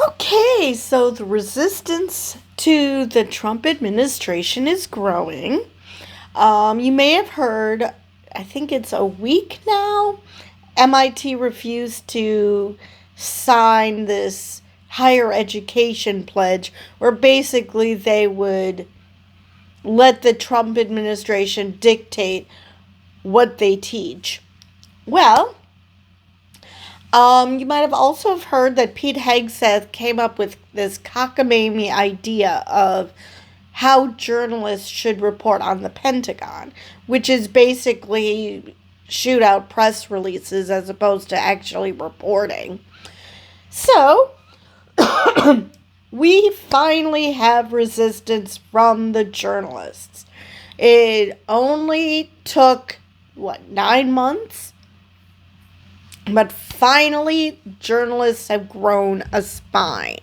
Okay, so the resistance to the Trump administration is growing. You may have heard, I think it's a week now, MIT refused to sign this higher education pledge where basically they would let the Trump administration dictate what they teach. Well, you might have also heard that Pete Hegseth came up with this cockamamie idea of how journalists should report on the Pentagon, which is basically shoot out press releases as opposed to actually reporting. So, we finally have resistance from the journalists. It only took, 9 months? But finally, journalists have grown a spine.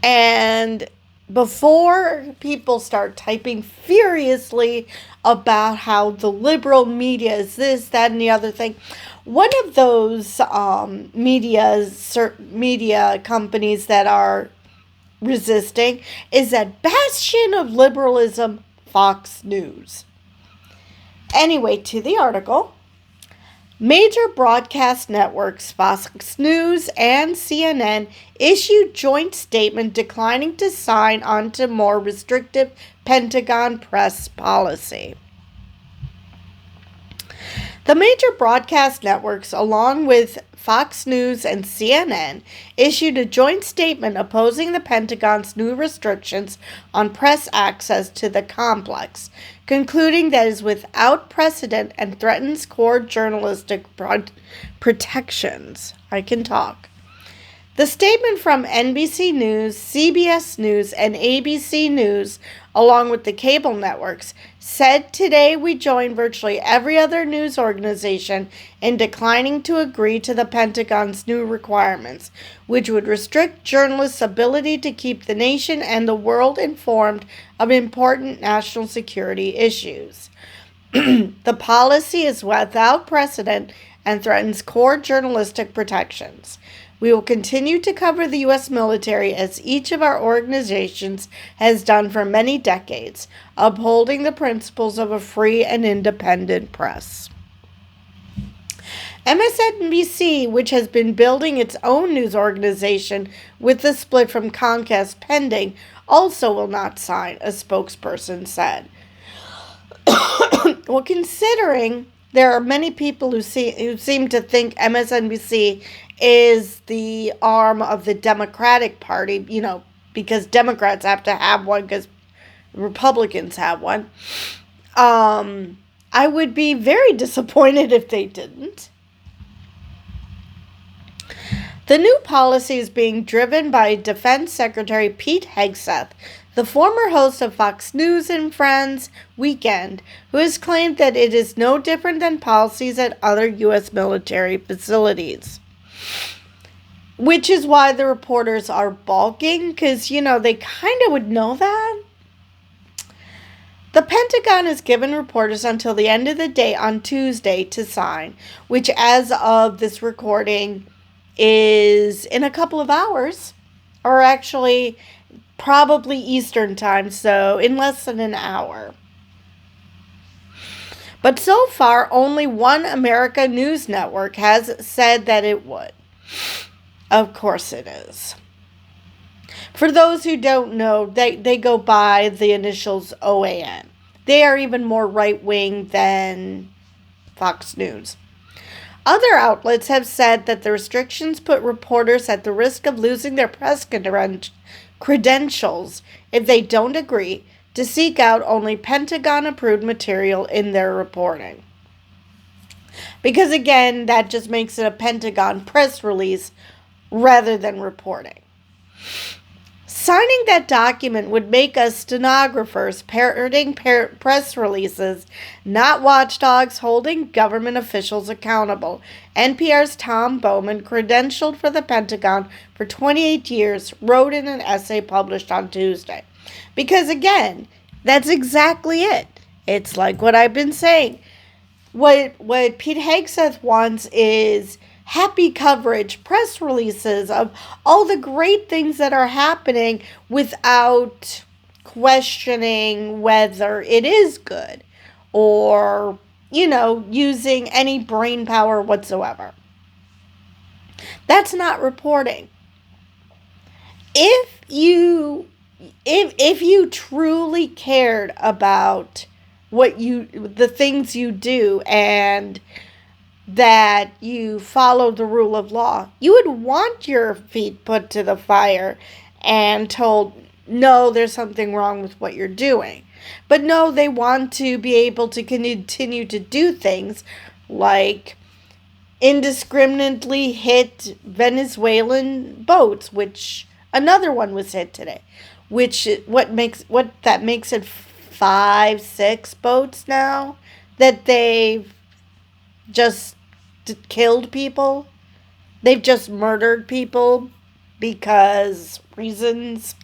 And before people start typing furiously about how the liberal media is this, that, and the other thing, one of those media companies that are resisting is that bastion of liberalism, Fox News. Anyway, to the article. Major broadcast networks Fox News and CNN issued joint statement declining to sign on to more restrictive Pentagon press policy. The major broadcast networks, along with Fox News and CNN, issued a joint statement opposing the Pentagon's new restrictions on press access to the complex, concluding that it is without precedent and threatens core journalistic protections. I can talk. The statement from NBC News, CBS News, and ABC News, along with the cable networks, said today we join virtually every other news organization in declining to agree to the Pentagon's new requirements, which would restrict journalists' ability to keep the nation and the world informed of important national security issues. The policy is without precedent and threatens core journalistic protections. We will continue to cover the U.S. military as each of our organizations has done for many decades, upholding the principles of a free and independent press. MSNBC, which has been building its own news organization with the split from Comcast pending, also will not sign, a spokesperson said. Well, considering there are many people who seem to think MSNBC is the arm of the Democratic Party, because Democrats have to have one because Republicans have one. I would be very disappointed if they didn't. The new policy is being driven by Defense Secretary Pete Hegseth, the former host of Fox News and Friends Weekend, who has claimed that it is no different than policies at other U.S. military facilities. Which is why the reporters are balking, because, they kind of would know that. The Pentagon has given reporters until the end of the day on Tuesday to sign, which as of this recording is in a couple of hours, or actually probably Eastern time, so in less than an hour. But so far, only one America News Network has said that it would. Of course it is. For those who don't know, they go by the initials OAN. They are even more right-wing than Fox News. Other outlets have said that the restrictions put reporters at the risk of losing their press credentials if they don't agree to seek out only Pentagon-approved material in their reporting. Because again, that just makes it a Pentagon press release rather than reporting. Signing that document would make us stenographers parroting press releases, not watchdogs holding government officials accountable. NPR's Tom Bowman, credentialed for the Pentagon for 28 years, wrote in an essay published on Tuesday. Because again, that's exactly it. It's like what I've been saying. What Pete Hegseth wants is happy coverage, press releases of all the great things that are happening without questioning whether it is good or, using any brain power whatsoever. That's not reporting. If you truly cared about the things you do and that you follow the rule of law, you would want your feet put to the fire and told, no, there's something wrong with what you're doing. But no, they want to be able to continue to do things like indiscriminately hit Venezuelan boats, which another one was hit today, which makes it 5-6 boats now that they've just killed people. They've just murdered people because reasons.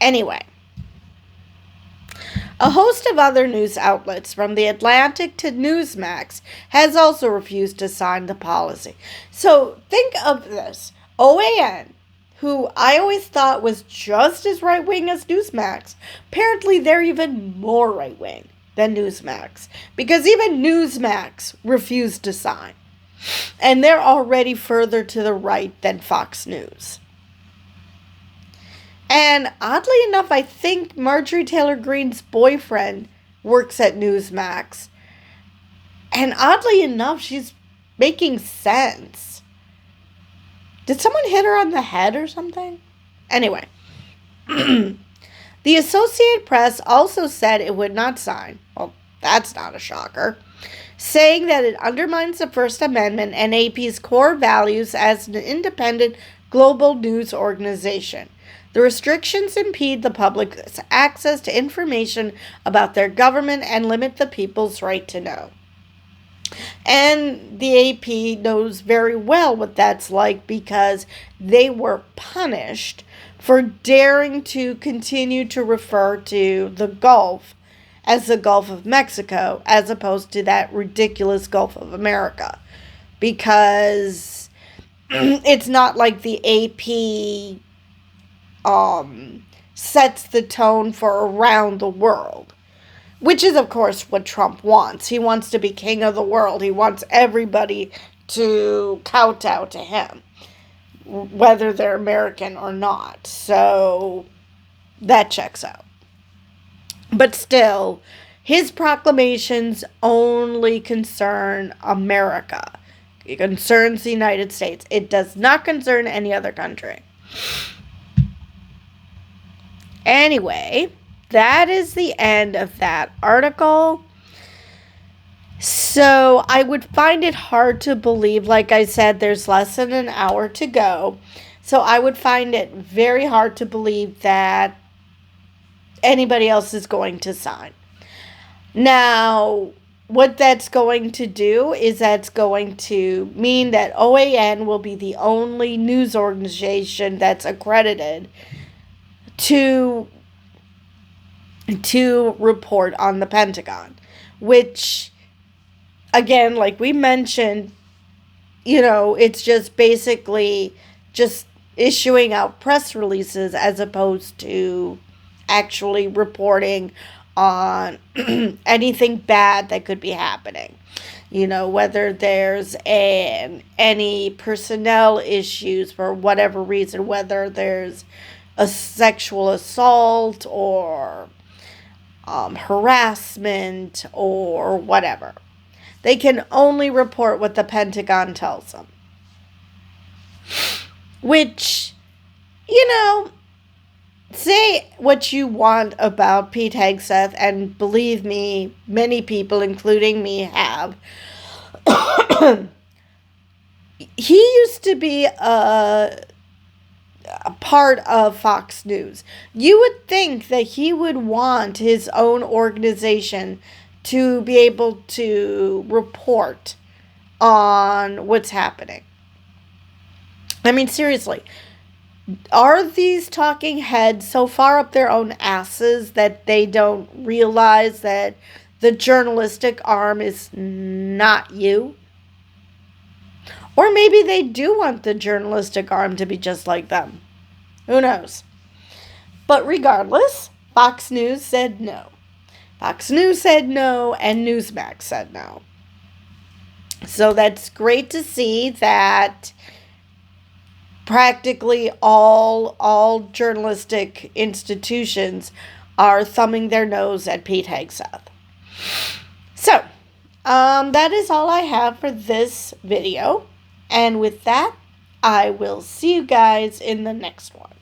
Anyway, a host of other news outlets, from The Atlantic to Newsmax, has also refused to sign the policy. So think of this. OAN, who I always thought was just as right-wing as Newsmax, apparently they're even more right-wing than Newsmax, because even Newsmax refused to sign. And they're already further to the right than Fox News. And oddly enough, I think Marjorie Taylor Greene's boyfriend works at Newsmax. And oddly enough, she's making sense. Did someone hit her on the head or something? Anyway. The Associated Press also said it would not sign. Well, that's not a shocker. Saying that it undermines the First Amendment and AP's core values as an independent global news organization. The restrictions impede the public's access to information about their government and limit the people's right to know. And the AP knows very well what that's like, because they were punished for daring to continue to refer to the Gulf as the Gulf of Mexico as opposed to that ridiculous Gulf of America. Because it's not like the AP sets the tone for around the world, which is, of course, what Trump wants. He wants to be king of the world. He wants everybody to kowtow to him, whether they're American or not. So that checks out. But still, his proclamations only concern America. It concerns the United States. It does not concern any other country. Anyway, that is the end of that article. So I would find it hard to believe, like I said, there's less than an hour to go. So I would find it very hard to believe that anybody else is going to sign. Now, what that's going to do is that's going to mean that OAN will be the only news organization that's accredited to report on the Pentagon, which, again, like we mentioned, it's just basically just issuing out press releases as opposed to actually reporting on anything bad that could be happening. Whether there's any personnel issues for whatever reason, whether there's a sexual assault or harassment or whatever. They can only report what the Pentagon tells them. Which, say what you want about Pete Hegseth, and believe me, many people, including me, have. He used to be a part of Fox News. You would think that he would want his own organization to be able to report on what's happening. I mean, seriously, are these talking heads so far up their own asses that they don't realize that the journalistic arm is not you? Or maybe they do want the journalistic arm to be just like them. Who knows? But regardless, Fox News said no. Fox News said no, and Newsmax said no. So that's great to see that practically all journalistic institutions are thumbing their nose at Pete Hegseth. So, that is all I have for this video. And with that, I will see you guys in the next one.